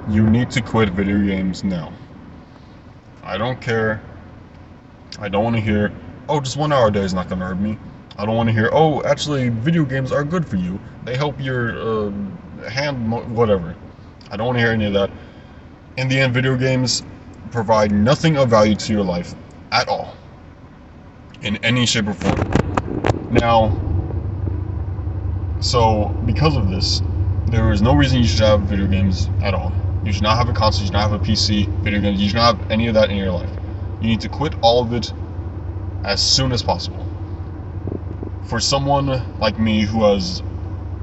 You need to quit video games now. I don't care. I don't want to hear, oh, just 1 hour a day is not going to hurt me. I don't want to hear, oh, actually, video games are good for you. They help your whatever. I don't want to hear any of that. In the end, video games provide nothing of value to your life at all, in any shape or form. Now, so because of this, there is no reason you should have video games at all. You should not have a console, you should not have a PC, video games, you should not have any of that in your life. You need to quit all of it as soon as possible. For someone like me who has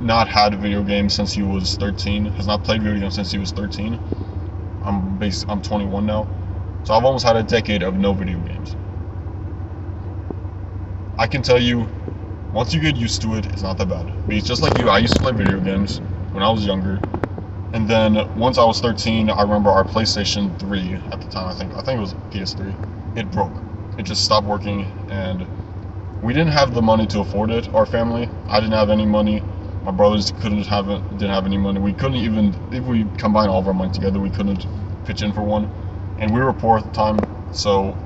not had video games since he was 13, has not played video games since he was 13, I'm 21 now, so I've almost had a decade of no video games. I can tell you, once you get used to it, it's not that bad. Because just like you, I used to play video games when I was younger, and then once I was 13, I remember our PlayStation 3 at the time, I think it was PS3, it broke. It just stopped working, and we didn't have the money to afford it, our family. I didn't have any money. My brothers didn't have any money. We couldn't even, if we combined all of our money together, we couldn't pitch in for one. And we were poor at the time, so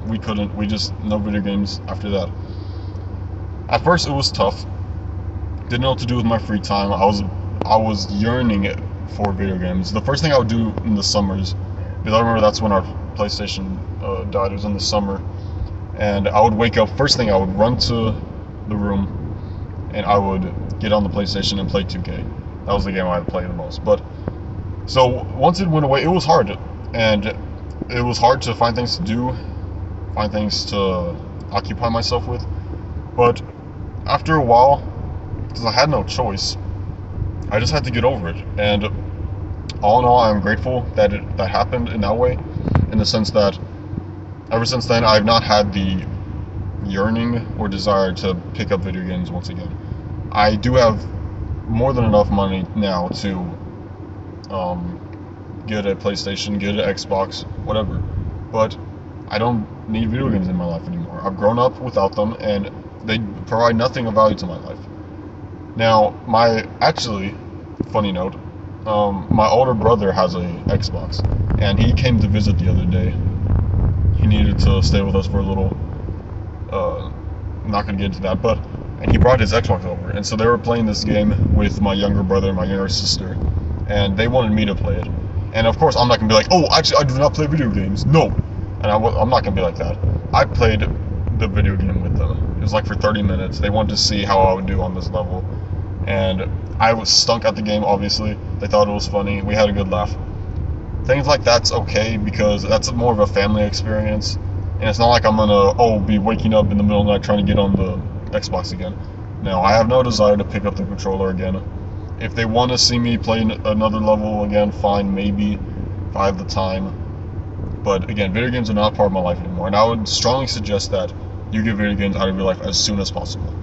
no video games after that. At first it was tough. Didn't know what to do with my free time. I was yearning for video games. The first thing I would do in the summers, because I remember that's when our PlayStation died, it was in the summer. And I would wake up, first thing I would run to the room, and I would get on the PlayStation and play 2K. That was the game I would play the most. But, so, once it went away, it was hard. And it was hard to find things to do, find things to occupy myself with. But, after a while, because I had no choice, I just had to get over it. And, all in all, I'm grateful that that happened in that way, in the sense that ever since then, I've not had the yearning or desire to pick up video games once again. I do have more than enough money now to get a PlayStation, get an Xbox, whatever. But I don't need video games in my life anymore. I've grown up without them, and they provide nothing of value to my life. Now, funny note, my older brother has a Xbox, and he came to visit the other day. He needed to stay with us for a little, I'm not going to get into that, and he brought his Xbox over, and so they were playing this game with my younger brother and my younger sister, and they wanted me to play it. And of course, I'm not going to be like, oh, actually, I do not play video games, no! And I'm not going to be like that. I played the video game with them. It was like for 30 minutes. They wanted to see how I would do on this level, and I was stunk at the game, obviously. They thought it was funny. We had a good laugh. Things like that's okay, because that's more of a family experience, and it's not like I'm gonna be waking up in the middle of the night trying to get on the Xbox again. Now, I have no desire to pick up the controller again. If they want to see me play another level again, fine, maybe, if I have the time. But again, video games are not part of my life anymore, and I would strongly suggest that you get video games out of your life as soon as possible.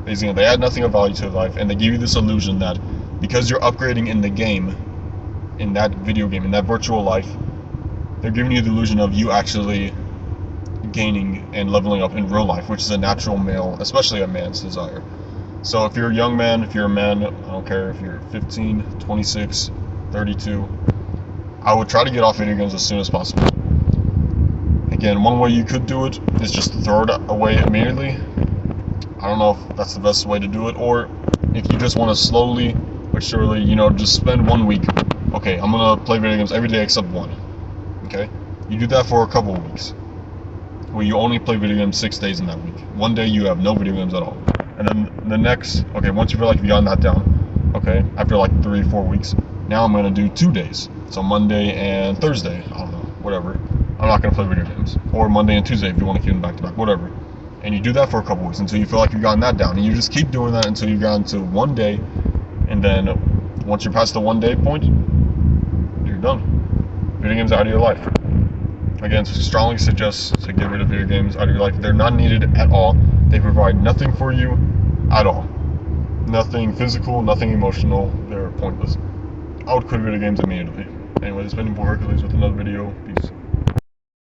Because again, they add nothing of value to your life, and they give you this illusion that because you're upgrading in the game, in that video game, in that virtual life, they're giving you the illusion of you actually gaining and leveling up in real life, which is a natural male, especially a man's desire. So if you're a young man, if you're a man, I don't care if you're 15, 26, 32, I would try to get off video games as soon as possible. Again, one way you could do it is just to throw it away immediately. I don't know if that's the best way to do it, or if you just want to slowly but surely, just spend 1 week. Okay, I'm gonna play video games every day except one. Okay? You do that for a couple of weeks, where you only play video games 6 days in that week. One day you have no video games at all. And then the next, once you feel like you've gotten that down, after like 3-4 weeks, now I'm gonna do 2 days. So Monday and Thursday, I don't know, whatever. I'm not gonna play video games. Or Monday and Tuesday if you want to keep them back to back, whatever. And you do that for a couple weeks until you feel like you've gotten that down. And you just keep doing that until you've gotten to 1 day. And then once you're past the 1 day point, you're done. Video games are out of your life. Again, strongly suggest to get rid of video games out of your life. They're not needed at all. They provide nothing for you at all. Nothing physical, nothing emotional. They're pointless. I would quit video games immediately. Anyway, this has been Hercules with another video. Peace.